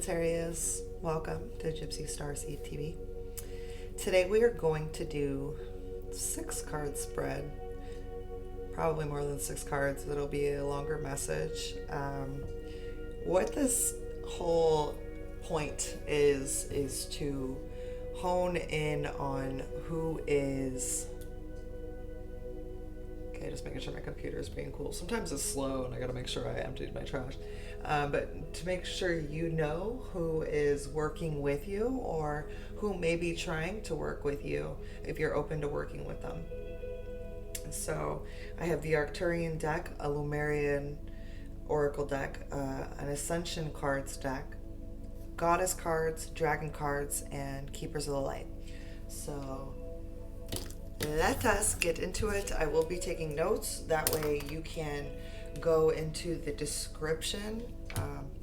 Sagittarius, welcome to GypsyStarSeed TV. Today we are going to do 6 card spread, probably more than 6 cards. It'll be a longer message. What this whole point is to hone in on who is... Okay, just making sure my computer is being cool. Sometimes it's slow and I gotta make sure I emptied my trash. But to make sure you know who is working with you or who may be trying to work with you if you're open to working with them. So I have the Arcturian deck, a Lumerian Oracle deck, an Ascension cards deck, Goddess cards, Dragon cards, and Keepers of the Light. So let us get into it. I will be taking notes. That way you can go into the description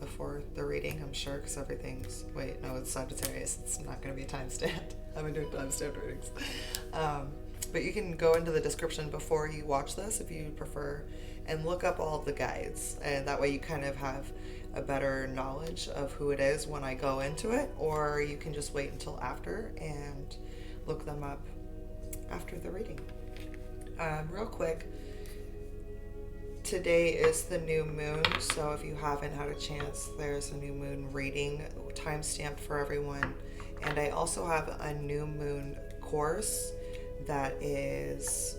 before the reading, I'm sure, because everything's... Wait, no, it's Sagittarius. It's not going to be a timestamp. I've been doing timestamp readings. But you can go into the description before you watch this if you prefer and look up all of the guides. And that way you kind of have a better knowledge of who it is when I go into it. Or you can just wait until after and look them up after the reading. Real quick, today is the new moon, so if you haven't had a chance, there's a new moon reading timestamp for everyone. And I also have a new moon course that is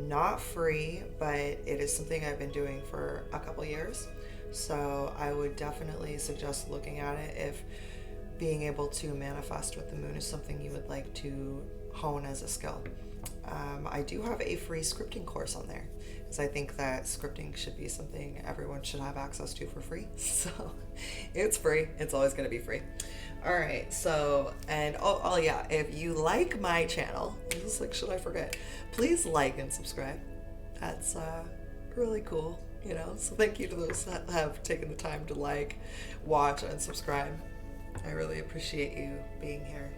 not free, but it is something I've been doing for a couple years. So I would definitely suggest looking at it if being able to manifest with the moon is something you would like to hone as a skill. I do have a free scripting course on there because I think that scripting should be something everyone should have access to for free. So it's free. It's always going to be free. All right. So, and oh yeah, if you like my channel, this is like, should I forget? Please like and subscribe. That's really cool, you know. So thank you to those that have taken the time to like, watch, and subscribe. I really appreciate you being here,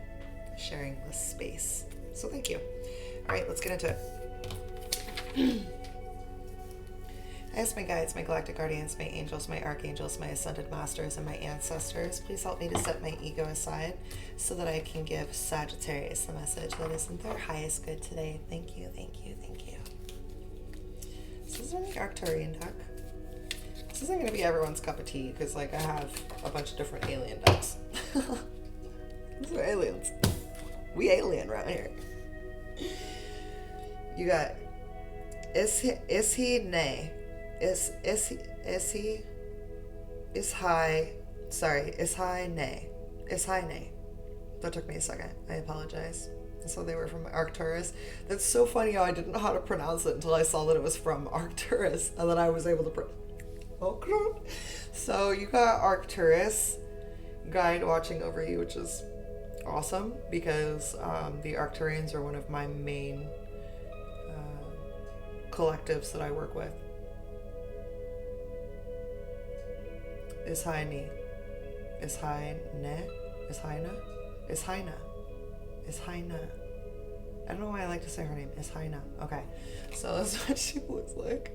sharing this space. So thank you. All right, let's get into it. I ask my guides, my galactic guardians, my angels, my archangels, my ascended masters, and my ancestors, please help me to set my ego aside so that I can give Sagittarius the message that is in their highest good today. Thank you, thank you, thank you. So this is the Arcturian deck. This isn't going to be everyone's cup of tea because, like, I have a bunch of different alien decks. These are aliens. We alien right here. You got Ishi-neh. Ishi-neh. That took me a second. I apologize. So they were from Arcturus. That's so funny how I didn't know how to pronounce it until I saw that it was from Arcturus, and then I was able to oh, so you got Arcturus guide watching over you, which is awesome because the Arcturians are one of my main collectives that I work with. Ishi-neh. I don't know why I like to say her name. Ishi-neh. Okay, so that's what she looks like.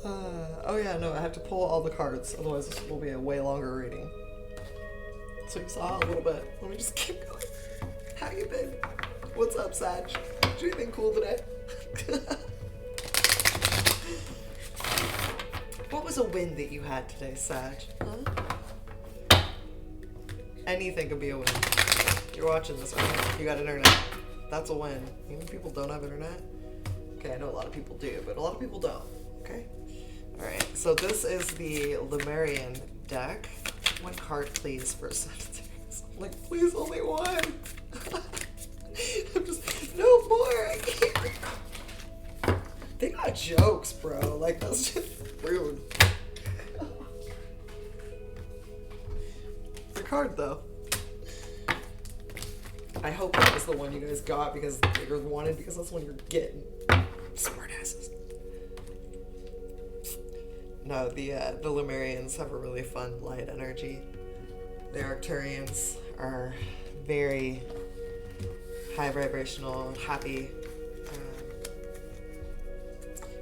Oh yeah, no, I have to pull all the cards, otherwise this will be a way longer reading. So you saw a little bit. Let me just keep going. How you been? What's up, Sag? Did you anything cool today? What was a win that you had today, Sag? Huh? Anything could be a win. You're watching this, right? You got internet. That's a win. Even people don't have internet. Okay, I know a lot of people do, but a lot of people don't. Okay? Alright, so this is the Lumerian deck. One card, please, for Sagittarius. I'm like, please, only one. I'm just, no more. I can't. They got jokes, bro. Like, that's just rude. The card, though. I hope that was the one you guys got because you're wanted, because that's the one you're getting. Smart asses. No, the Lumerians have a really fun light energy. The Arcturians are very high vibrational, happy.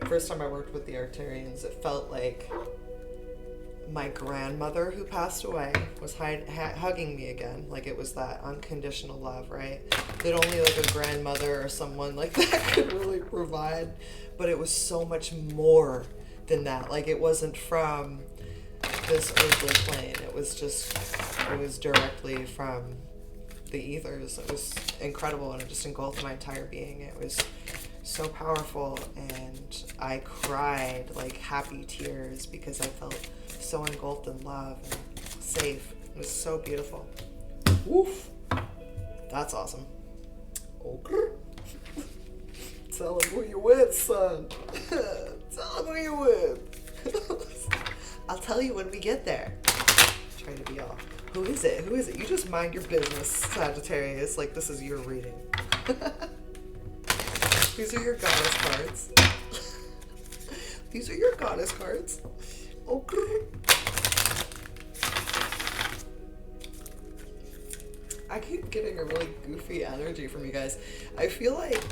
First time I worked with the Arcturians, it felt like my grandmother who passed away was hugging me again. Like it was that unconditional love, right? That only like a grandmother or someone like that could really provide. But it was so much more than that. Like it wasn't from this earthly plane. It was directly from the ethers. It was incredible, and it just engulfed my entire being. It was so powerful, and I cried like happy tears because I felt so engulfed in love and safe. It was so beautiful. Woof. That's awesome. Okay. Tell him who you with, son. Tell him who you with. I'll tell you when we get there. Trying to be all, who is it? Who is it? You just mind your business, Sagittarius. Like this is your reading. These are your goddess cards. These are your goddess cards. Okay. I keep getting a really goofy energy from you guys. I feel like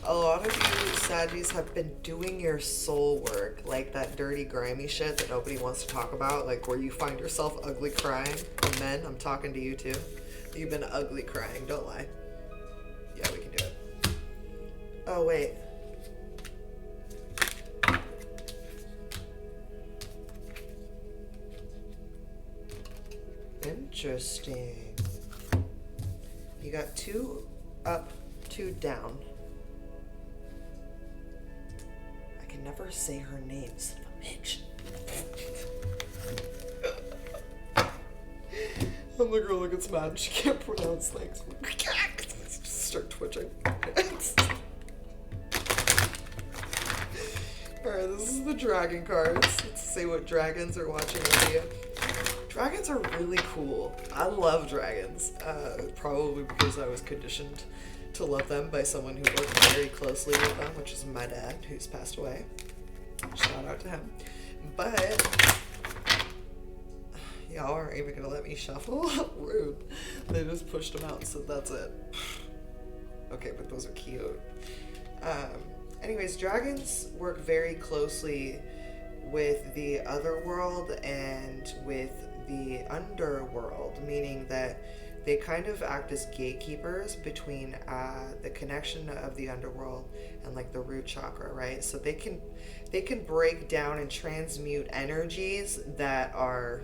a lot of you Saggies have been doing your soul work, like that dirty, grimy shit that nobody wants to talk about, like where you find yourself ugly crying. And men, I'm talking to you too. You've been ugly crying, don't lie. Yeah, we can do it. Oh, wait. Interesting. You got 2 up, 2 down. I can never say her name, son of a bitch. I'm the girl that gets mad and she can't pronounce things. Just start twitching. Alright, this is the dragon cards. Let's see what dragons are watching over you. Dragons are really cool. I love dragons. Probably because I was conditioned to love them by someone who worked very closely with them, which is my dad, who's passed away. Shout out to him. But y'all aren't even gonna let me shuffle? Rude. They just pushed them out and said that's it. Okay, but those are cute. Anyways, dragons work very closely with the other world and with the underworld, meaning that they kind of act as gatekeepers between the connection of the underworld and like the root chakra, right? So they can break down and transmute energies that are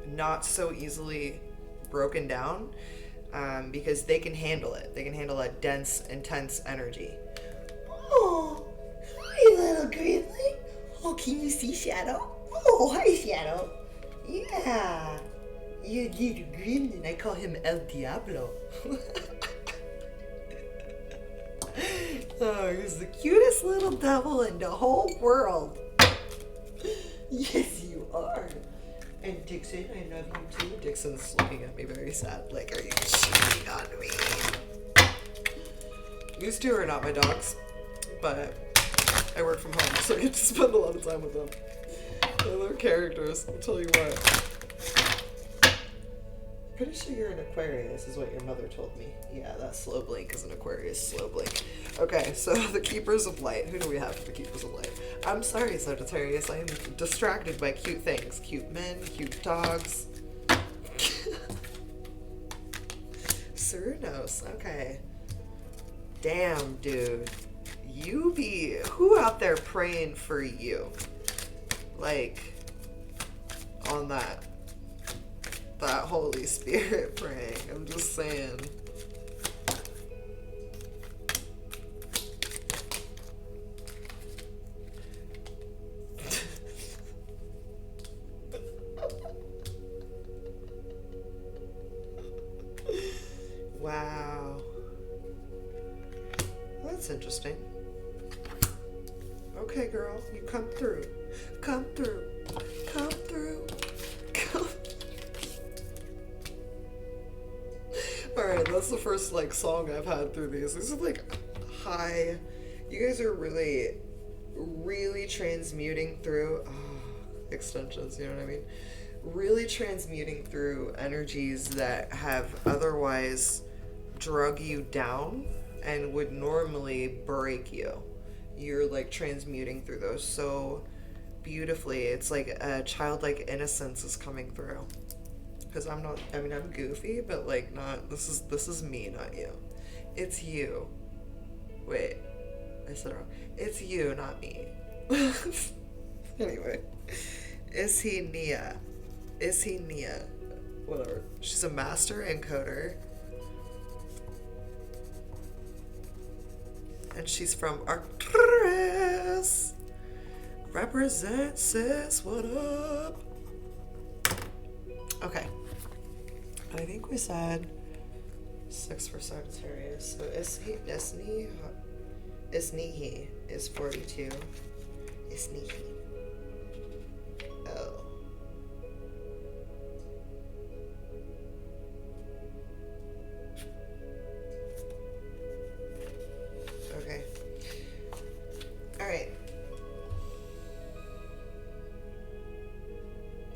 not so easily broken down, because they can handle it. They can handle a dense, intense energy. Oh, hi, little green thing. Oh, can you see Shadow? Oh, hi, Shadow. Yeah. You little gremlin. I call him El Diablo. Oh, he's the cutest little devil in the whole world. Yes, you are. And Dixon, I love you too. Dixon's looking at me very sad. Like, are you cheating on me? These two are not my dogs, but I work from home, so I get to spend a lot of time with them. They're characters, I'll tell you what. Pretty sure you're an Aquarius, is what your mother told me. Yeah, that slow blink is an Aquarius slow blink. Okay, so the Keepers of Light. Who do we have for the Keepers of Light? I'm sorry, Sagittarius. I am distracted by cute things. Cute men, cute dogs. Cernunnos. Okay. Damn, dude. Who out there praying for you? Like, on that Holy Spirit praying. I'm just saying. Wow. That's interesting. Okay, girl, you come through. Come through. Come through. Come. Alright, that's the first, like, song I've had through these. This is, like, high. You guys are really, really transmuting through... extensions, you know what I mean? Really transmuting through energies that have otherwise drug you down and would normally break you. You're, like, transmuting through those so beautifully. It's like a childlike innocence is coming through. Because I'm not, I mean, I'm goofy, but like not, this is me, not you. It's you. Wait, I said it wrong. It's you, not me. Anyway. Ishi-neh. Ishi-neh. Whatever. She's a master encoder. And she's from Arcturus. Represent, sis. What up? Okay. I think we said 6 for Sagittarius. So Ishi-neh is 42. Ishi-neh. Oh. Okay. Alright.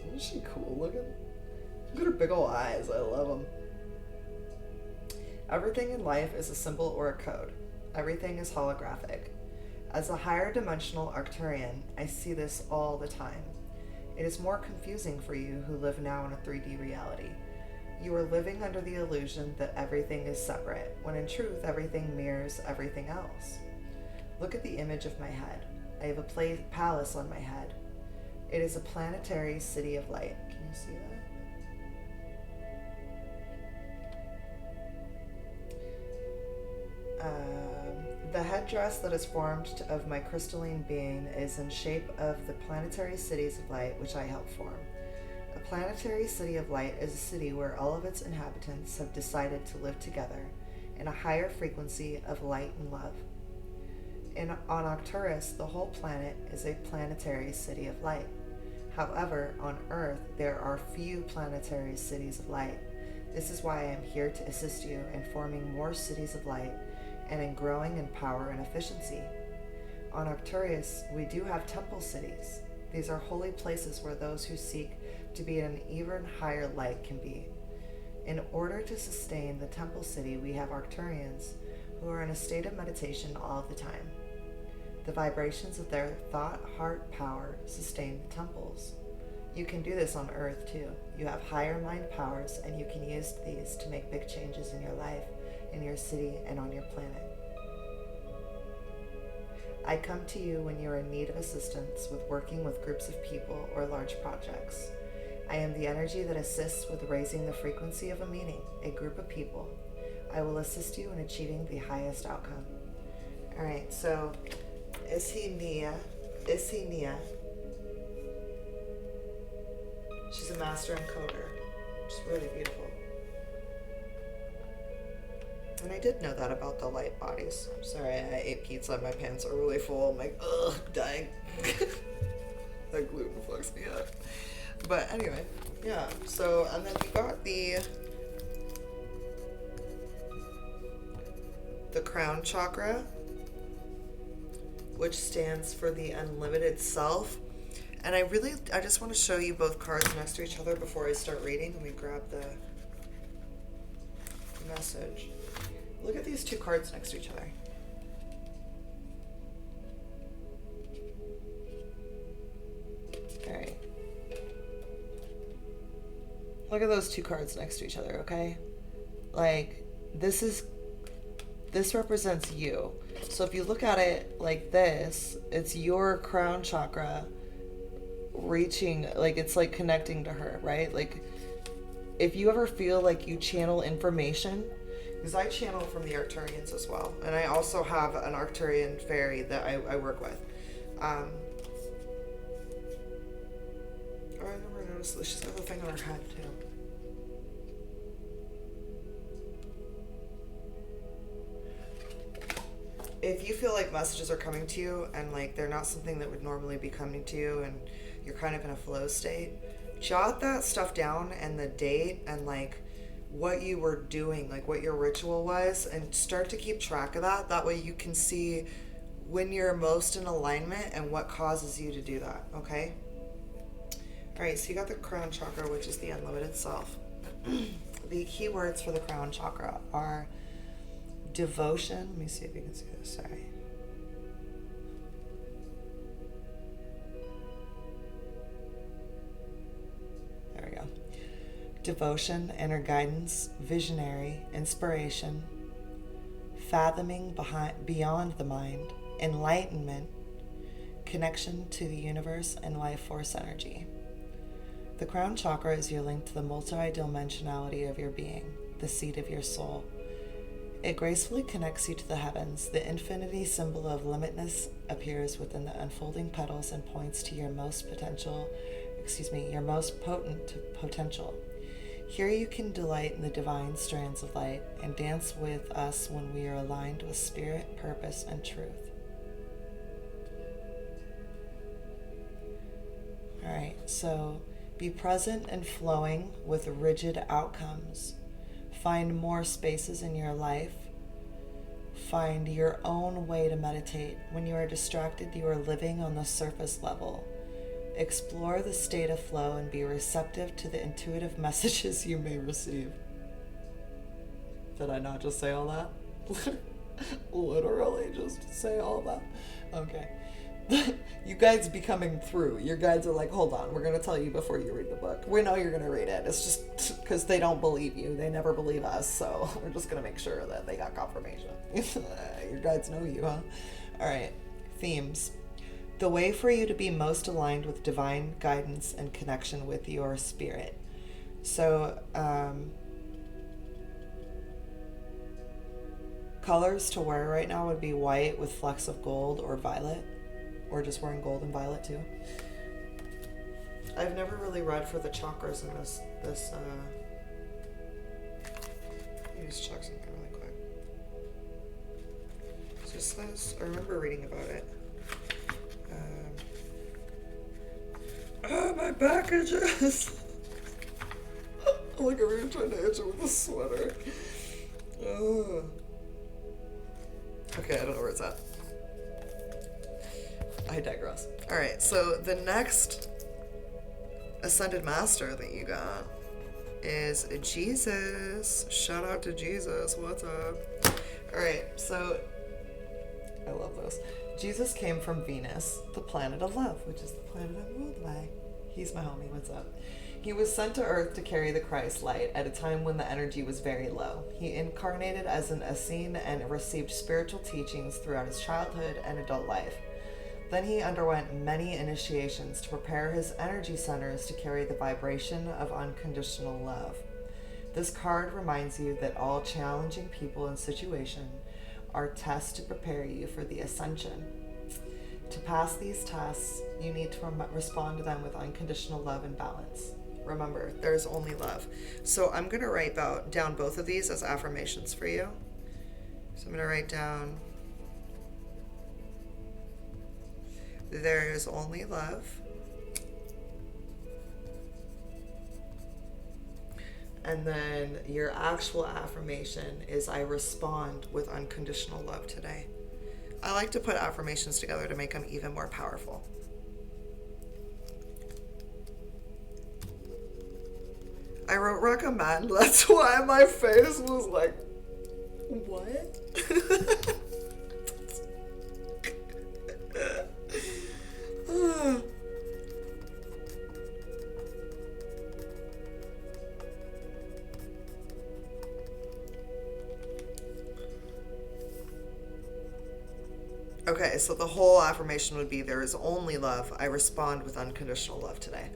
Isn't she cool looking? Look at her big ol' eyes. I love them. Everything in life is a symbol or a code. Everything is holographic. As a higher dimensional Arcturian, I see this all the time. It is more confusing for you who live now in a 3D reality. You are living under the illusion that everything is separate, when in truth everything mirrors everything else. Look at the image of my head. I have a palace on my head. It is a planetary city of light. Can you see that? The headdress that is formed of my crystalline being is in shape of the planetary cities of light which I help form. A planetary city of light is a city where all of its inhabitants have decided to live together in a higher frequency of light and love. On Arcturus, the whole planet is a planetary city of light. However, on Earth, there are few planetary cities of light. This is why I am here to assist you in forming more cities of light and in growing in power and efficiency. On Arcturus, we do have temple cities. These are holy places where those who seek to be in an even higher light can be. In order to sustain the temple city, we have Arcturians who are in a state of meditation all of the time. The vibrations of their thought, heart, power sustain the temples. You can do this on Earth too. You have higher mind powers and you can use these to make big changes in your life, in your city, and on your planet. I come to you when you are in need of assistance with working with groups of people or large projects. I am the energy that assists with raising the frequency of a meeting, a group of people. I will assist you in achieving the highest outcome. Alright, so Ishi-neh. She's a master encoder. She's really beautiful. And I did know that about the light bodies. Sorry, I ate pizza and my pants are really full. I'm like, ugh, dying. That gluten fucks me up. But anyway, yeah. So, and then you got the crown chakra, which stands for the unlimited self. And I just want to show you both cards next to each other before I start reading. Let me grab the message. Look at these two cards next to each other. All right. Look at those two cards next to each other, okay? Like, this represents you. So if you look at it like this, it's your crown chakra reaching, like it's like connecting to her, right? Like if you ever feel like you channel information, because I channel from the Arcturians as well, and I also have an Arcturian fairy that I work with. Oh, I never noticed this. She's got the thing on her head too. If you feel like messages are coming to you and like they're not something that would normally be coming to you and you're kind of in a flow state, jot that stuff down and the date and like what you were doing, like what your ritual was, and start to keep track of that. That way you can see when you're most in alignment and what causes you to do that, okay? All right, so you got the crown chakra, which is the unlimited self. The key words for the crown chakra are devotion. Let me see if you can see this. Sorry. devotion, inner guidance, visionary, inspiration, fathoming beyond the mind, enlightenment, connection to the universe and life force energy. The crown chakra is your link to the multidimensionality of your being, the seat of your soul. It gracefully connects you to the heavens. The infinity symbol of limitless appears within the unfolding petals and points to your most potent potential. Here you can delight in the divine strands of light and dance with us when we are aligned with spirit, purpose, and truth. All right, so be present and flowing with rigid outcomes. Find more spaces in your life. Find your own way to meditate. When you are distracted, you are living on the surface level. Explore the state of flow and be receptive to the intuitive messages you may receive. Did I not just say all that? Literally just say all that? Okay. You guys be coming through. Your guides are like, hold on, we're going to tell you before you read the book. We know you're going to read it. It's just because they don't believe you. They never believe us, so we're just going to make sure that they got confirmation. Your guides know you, huh? All right. Themes. The way for you to be most aligned with divine guidance and connection with your spirit. So, colors to wear right now would be white with flecks of gold or violet. Or just wearing gold and violet too. I've never really read for the chakras in this let me just check something really quick. It just says, I remember reading about it. My packages! Look at me trying to hit you with a sweater. Okay, I don't know where it's at. I digress. Alright, so the next Ascended Master that you got is Jesus. Shout out to Jesus. What's up? Alright, so I love this. Jesus came from Venus, the planet of love, which is the planet I'm ruled by. He's my homie. What's up? He was sent to Earth to carry the Christ light at a time when the energy was very low. He incarnated as an Essene and received spiritual teachings throughout his childhood and adult life. Then he underwent many initiations to prepare his energy centers to carry the vibration of unconditional love. This card reminds you that all challenging people and situations are tests to prepare you for the ascension. To pass these tests, you need to respond to them with unconditional love and balance. Remember, there's only love. So I'm going to write down both of these as affirmations for you. So I'm going to write down, there is only love. And then your actual affirmation is, I respond with unconditional love today. I like to put affirmations together to make them even more powerful. I wrote recommend. That's why my face was like, what? Okay, so the whole affirmation would be, there is only love. I respond with unconditional love today.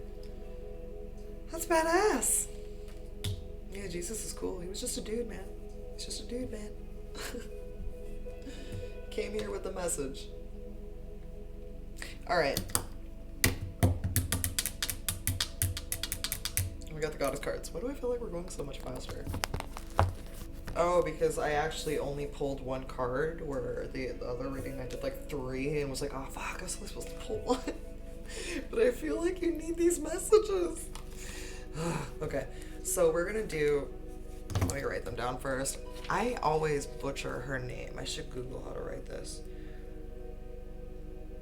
That's badass. Yeah, Jesus is cool. He was just a dude, man. He's just a dude, man. Came here with a message. All right. We got the goddess cards. Why do I feel like we're going so much faster? Oh, because I actually only pulled one card, where the other reading I did like 3 and was like, oh fuck, I was only supposed to pull 1. But I feel like you need these messages. Okay, so we're gonna do, let me write them down first. I always butcher her name. I should Google how to write this.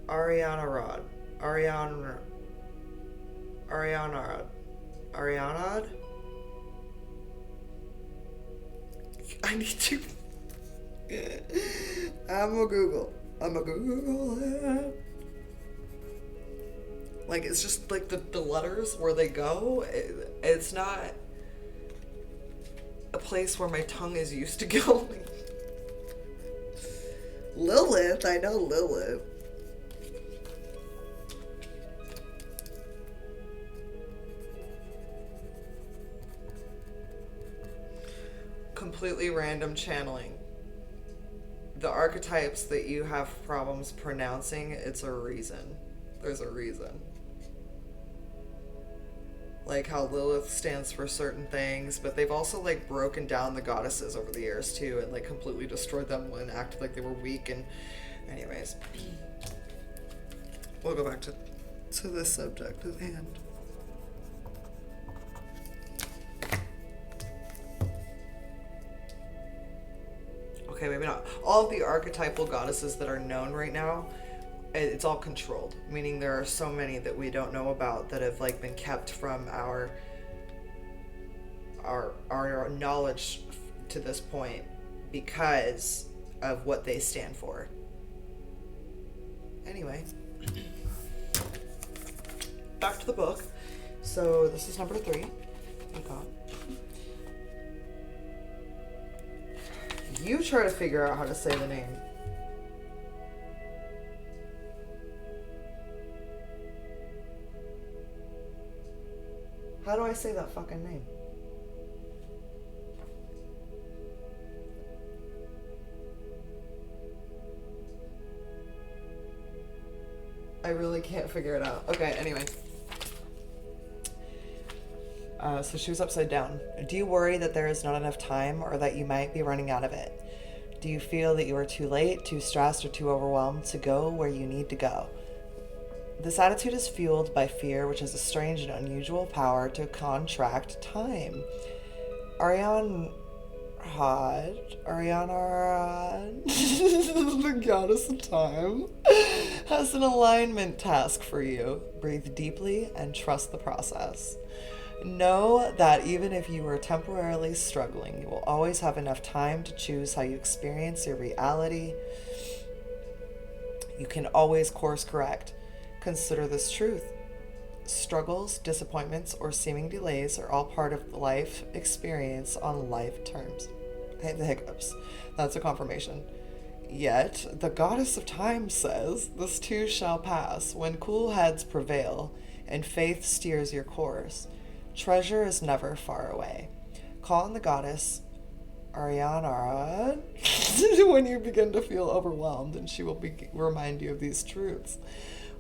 Arianrhod. Arianrhod? I need to. I'm gonna Google it. Like, it's just like the letters where they go. It's not. place where my tongue is used to going. Lilith, I know Lilith. Completely random channeling. The archetypes that you have problems pronouncing, it's a reason. There's a reason. Like how Lilith stands for certain things, but they've also like broken down the goddesses over the years too, and like completely destroyed them and acted like they were weak. And anyways, we'll go back to the subject at hand. Okay, maybe not. All of the archetypal goddesses that are known right now, it's all controlled. Meaning there are so many that we don't know about that have like been kept from our knowledge to this point because of what they stand for. Anyway, back to the book. So this is number 3. Thank God. You try to figure out how to say the name. How do I say that fucking name? I really can't figure it out. Okay, anyway. So she was upside down. Do you worry that there is not enough time or that you might be running out of it? Do you feel that you are too late, too stressed, or too overwhelmed to go where you need to go? This attitude is fueled by fear, which has a strange and unusual power to contract time. Arianrhod, the goddess of time, has an alignment task for you. Breathe deeply and trust the process. Know that even if you are temporarily struggling, you will always have enough time to choose how you experience your reality. You can always course correct. Consider this truth. Struggles, disappointments, or seeming delays are all part of life experience on life terms. I have the hiccups. That's a confirmation. Yet, the goddess of time says, this too shall pass when cool heads prevail and faith steers your course. Treasure is never far away. Call on the goddess Arianrhod when you begin to feel overwhelmed, and she will remind you of these truths.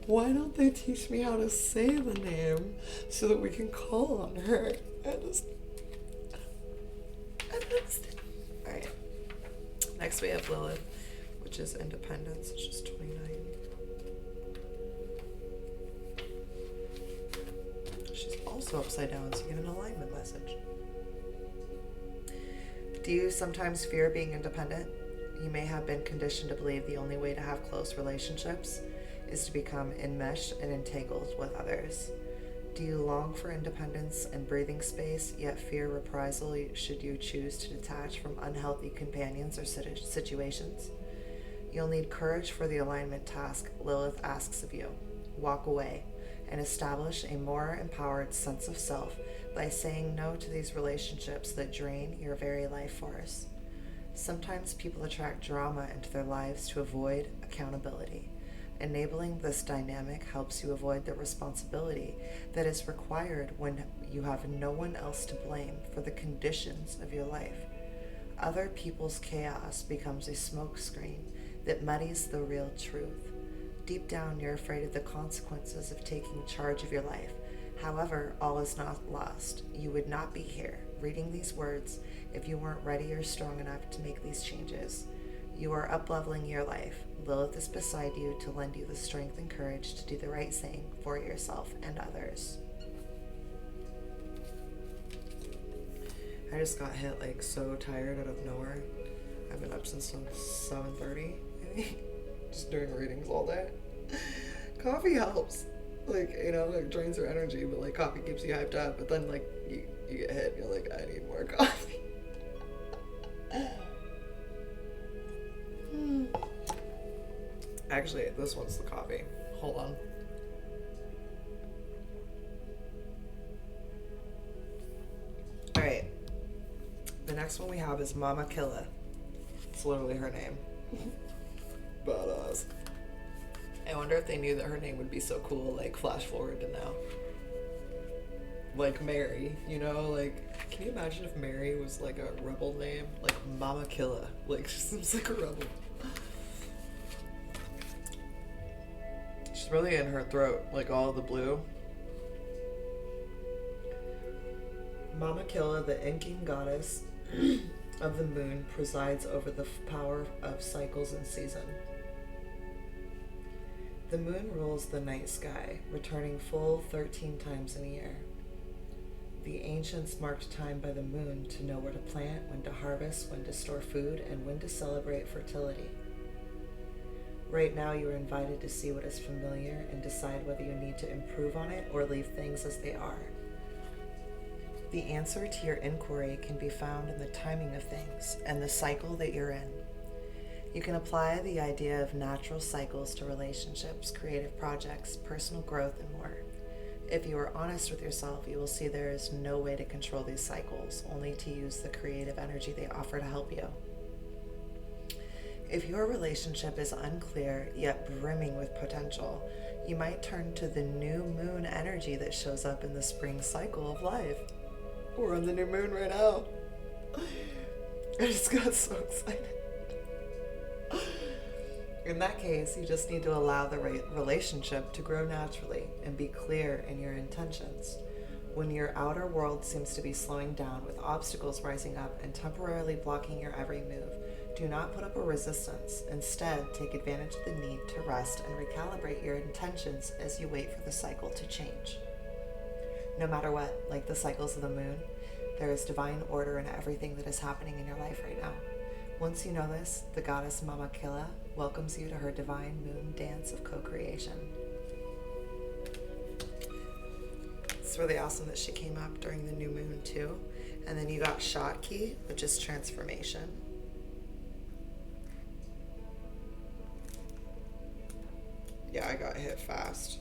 Why don't they teach me how to say the name so that we can call on her? I don't understand. Alright. Next we have Lilith, which is independence, which is 29. She's also upside down, so you get an alignment message. Do you sometimes fear being independent? You may have been conditioned to believe the only way to have close relationships is to become enmeshed and entangled with others. Do you long for independence and breathing space, yet fear reprisal should you choose to detach from unhealthy companions or situations? You'll need courage for the alignment task Lilith asks of you. Walk away and establish a more empowered sense of self by saying no to these relationships that drain your very life force. Sometimes people attract drama into their lives to avoid accountability. Enabling this dynamic helps you avoid the responsibility that is required when you have no one else to blame for the conditions of your life. Other people's chaos becomes a smokescreen that muddies the real truth. Deep down, you're afraid of the consequences of taking charge of your life. However, all is not lost. You would not be here reading these words if you weren't ready or strong enough to make these changes. You are up-leveling your life. Lilith is beside you to lend you the strength and courage to do the right thing for yourself and others. I just got hit like so tired out of nowhere. I've been up since 7:30, just doing readings all day. Coffee helps. Like, you know, it drains your energy, but like coffee keeps you hyped up. But then like you get hit and you're like, I need more coffee. Actually, this one's the coffee. Hold on. Alright. The next one we have is Mama Killa. It's literally her name. Badass. I wonder if they knew that her name would be so cool, like flash forward to now. Like Mary, you know, like, can you imagine if Mary was like a rebel name? Like Mama Killa. Like, she seems like a rebel. She's really in her throat, like all the blue. Mama Killa, the inking goddess of the moon, presides over the power of cycles and season. The moon rules the night sky, returning full 13 times in a year. The ancients marked time by the moon to know where to plant, when to harvest, when to store food, and when to celebrate fertility. Right now, you are invited to see what is familiar and decide whether you need to improve on it or leave things as they are. The answer to your inquiry can be found in the timing of things and the cycle that you're in. You can apply the idea of natural cycles to relationships, creative projects, personal growth, and more. If you are honest with yourself, you will see there is no way to control these cycles, only to use the creative energy they offer to help you. If your relationship is unclear yet brimming with potential, you might turn to the new moon energy that shows up in the spring cycle of life. We're on the new moon right now. I just got so excited. In that case, you just need to allow the relationship to grow naturally and be clear in your intentions. When your outer world seems to be slowing down with obstacles rising up and temporarily blocking your every move, do not put up a resistance. Instead, take advantage of the need to rest and recalibrate your intentions as you wait for the cycle to change. No matter what, like the cycles of the moon, there is divine order in everything that is happening in your life right now. Once you know this, the goddess Mama Killa welcomes you to her divine moon dance of co-creation. It's really awesome that she came up during the new moon too. And then you got Shakti, which is transformation. Yeah, I got hit fast.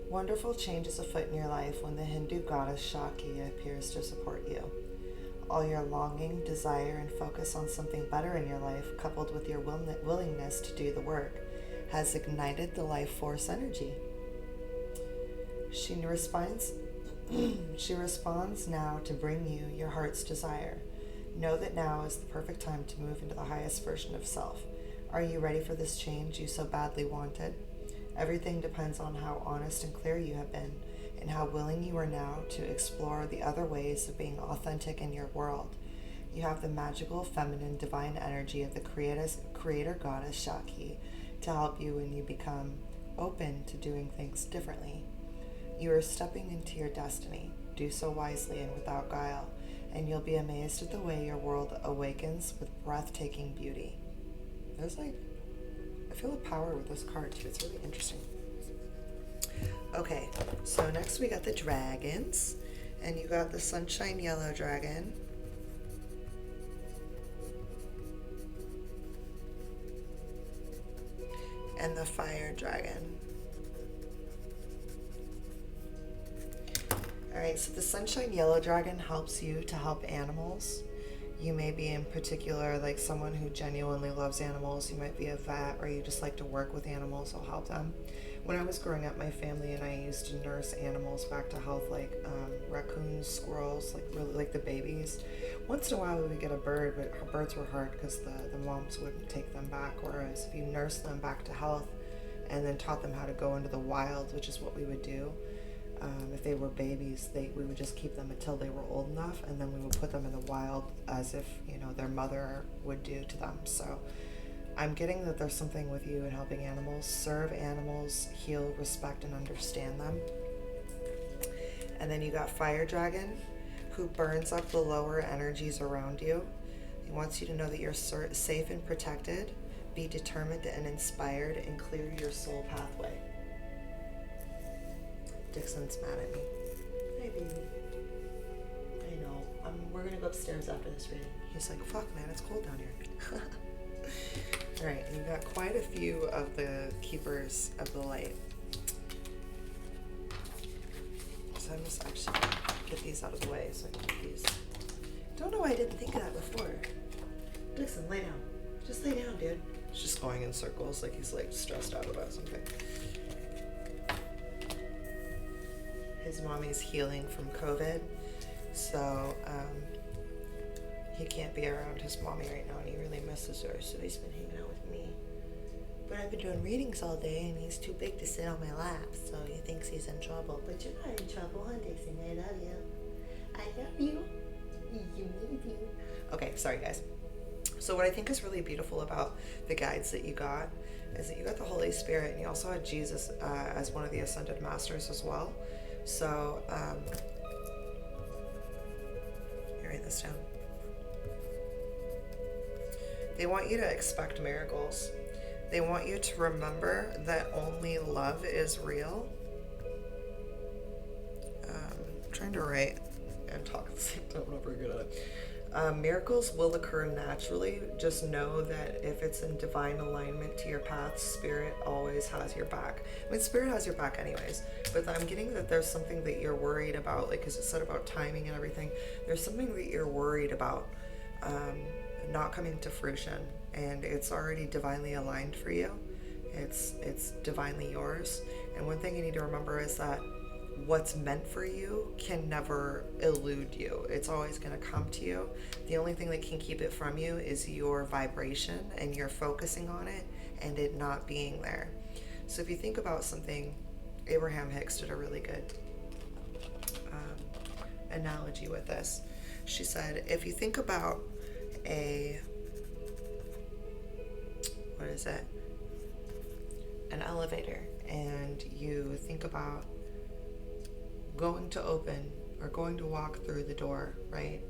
Wonderful change is afoot in your life when the Hindu goddess Shakti appears to support you. All your longing, desire, and focus on something better in your life, coupled with your willingness to do the work, has ignited the life force energy. She responds now to bring you your heart's desire. Know that now is the perfect time to move into the highest version of self. Are you ready for this change you so badly wanted? Everything depends on how honest and clear you have been, and how willing you are now to explore the other ways of being authentic in your world. You have the magical, feminine, divine energy of the creator goddess Shakti to help you when you become open to doing things differently. You are stepping into your destiny. Do so wisely and without guile, and you'll be amazed at the way your world awakens with breathtaking beauty. I feel a power with this card too. It's really interesting. Okay, so next we got the dragons, and you got the sunshine yellow dragon, and the fire dragon. Alright, so the sunshine yellow dragon helps you to help animals. You may be in particular like someone who genuinely loves animals. You might be a vet, or you just like to work with animals. I'll help them. When I was growing up, my family and I used to nurse animals back to health, like raccoons, squirrels, like really like the babies. Once in a while we would get a bird, but birds were hard because the moms wouldn't take them back. Whereas if you nurse them back to health and then taught them how to go into the wild, which is what we would do, if they were babies, we would just keep them until they were old enough, and then we would put them in the wild as if, their mother would do to them. So I'm getting that there's something with you in helping animals. Serve animals, heal, respect, and understand them. And then you got Fire Dragon, who burns up the lower energies around you. He wants you to know that you're safe and protected. Be determined and inspired, and clear your soul pathway. Dixon's mad at me. Hi, baby. I know. We're gonna go upstairs after this reading. He's like, fuck, man, it's cold down here. Alright, you've got quite a few of the keepers of the light. So I must actually get these out of the way so I can get these. Don't know why I didn't think of that before. Dixon, lay down. Just lay down, dude. He's just going in circles like he's like stressed out about something. His mommy's healing from COVID, so he can't be around his mommy right now and he really misses her, so he's been hanging out with me. But I've been doing readings all day and he's too big to sit on my lap, so he thinks he's in trouble. But you're not in trouble, huh, Dixon? I love you. I love you. You need you. Okay, sorry guys. So what I think is really beautiful about the guides that you got is that you got the Holy Spirit and you also had Jesus as one of the Ascended Masters as well. So, you write this down. They want you to expect miracles. They want you to remember that only love is real. I'm trying to write and talk at the same time. I'm not very good at it. Miracles will occur naturally. Just know that if it's in divine alignment to your path, Spirit always has your back. I mean, Spirit has your back anyways, but I'm getting that there's something that you're worried about, like, because it said about timing and everything. There's something that you're worried about not coming to fruition, and it's already divinely aligned for you. It's divinely yours. And one thing you need to remember is that what's meant for you can never elude you. It's always going to come to you. The only thing that can keep it from you is your vibration and your focusing on it and it not being there. So if you think about something, Abraham Hicks did a really good analogy with this. She said, if you think about an elevator, and you think about going to open or going to walk through the door, right?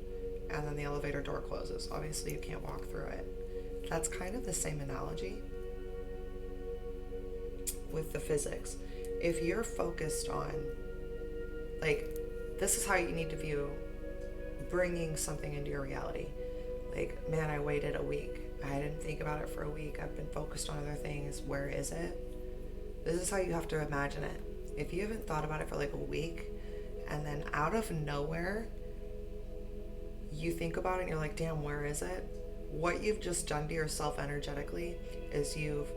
And then the elevator door closes. Obviously you can't walk through it. That's kind of the same analogy with the physics. If you're focused on, like, this is how you need to view bringing something into your reality. Like, man, I waited a week. I didn't think about it for a week. I've been focused on other things. Where is it? This is how you have to imagine it. If you haven't thought about it for like a week, and then out of nowhere, you think about it and you're like, damn, where is it? What you've just done to yourself energetically is you've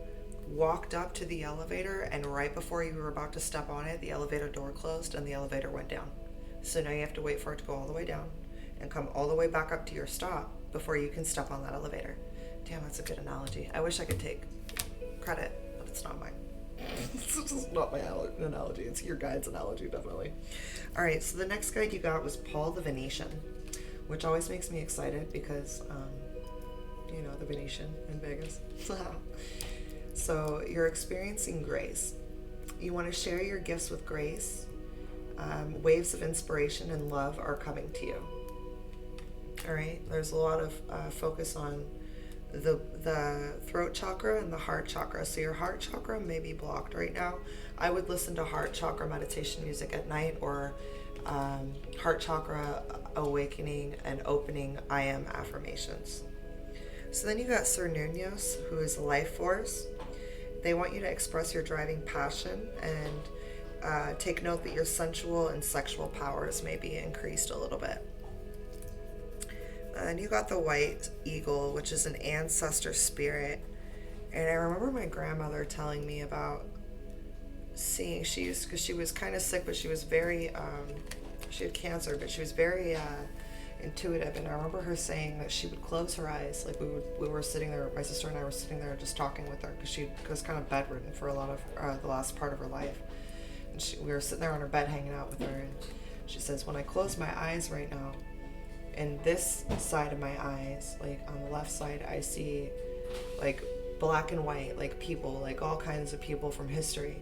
walked up to the elevator, and right before you were about to step on it, the elevator door closed and the elevator went down. So now you have to wait for it to go all the way down and come all the way back up to your stop before you can step on that elevator. Damn, that's a good analogy. I wish I could take credit, but it's not mine. It's just not my analogy. It's your guide's analogy, definitely. All right, so the next guide you got was Paul the Venetian, which always makes me excited because, you know, the Venetian in Vegas. So you're experiencing grace. You want to share your gifts with grace. Waves of inspiration and love are coming to you. All right, there's a lot of focus on the throat chakra and the heart chakra. So your heart chakra may be blocked right now. I would listen to heart chakra meditation music at night, or heart chakra awakening and opening I am affirmations. So then you got Cernunnos, who is life force. They want you to express your driving passion and take note that your sensual and sexual powers may be increased a little bit. And you got the white eagle, which is an ancestor spirit. And I remember my grandmother telling me about seeing, because she was kind of sick, but she was very, she had cancer, but she was very intuitive. And I remember her saying that she would close her eyes. Like we were sitting there, my sister and I were sitting there just talking with her, because she was kind of bedridden for a lot of the last part of her life. And we were sitting there on her bed hanging out with her. And she says, when I close my eyes right now, and this side of my eyes, like on the left side, I see like black and white, like people, like all kinds of people from history.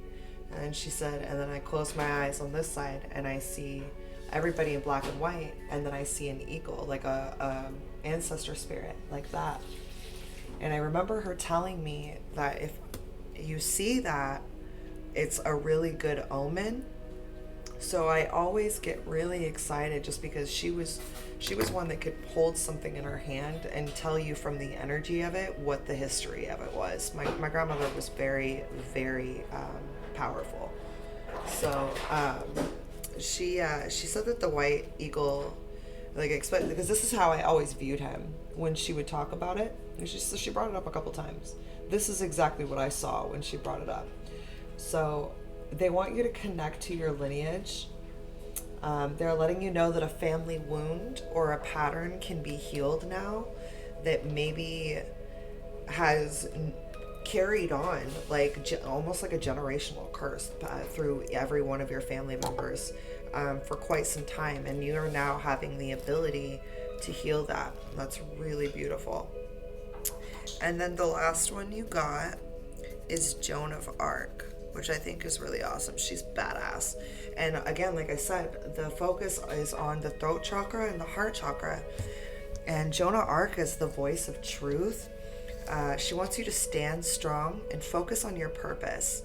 And then she said, and then I close my eyes on this side and I see everybody in black and white, and then I see an eagle, like a ancestor spirit, like that. And I remember her telling me that if you see that, it's a really good omen. So I always get really excited just because she was one that could hold something in her hand and tell you from the energy of it what the history of it was. My grandmother was very, very powerful. So she said that the white eagle, like, expect, because this is how I always viewed him when she would talk about it. And she brought it up a couple times. This is exactly what I saw when she brought it up. So they want you to connect to your lineage. They're letting you know that a family wound or a pattern can be healed now that maybe has carried on, like almost like a generational curse through every one of your family members for quite some time, and you are now having the ability to heal that. That's really beautiful. And then the last one you got is Joan of Arc, which I think is really awesome. She's badass. And again, like I said, the focus is on the throat chakra and the heart chakra. And Joan of Arc is the voice of truth. She wants you to stand strong and focus on your purpose.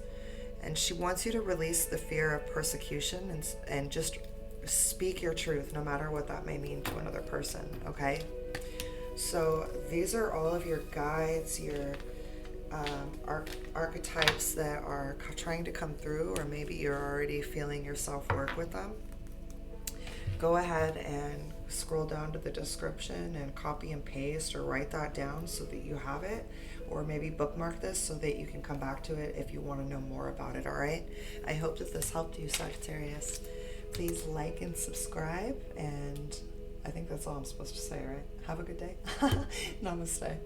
And she wants you to release the fear of persecution and just speak your truth, no matter what that may mean to another person, okay? So these are all of your guides, your archetypes that are trying to come through, or maybe you're already feeling yourself work with them. Go ahead and scroll down to the description and copy and paste or write that down so that you have it, or maybe bookmark this so that you can come back to it if you want to know more about it. All right, I hope that this helped you, Sagittarius. Please like and subscribe, and I think that's all I'm supposed to say, right? Have a good day. Namaste.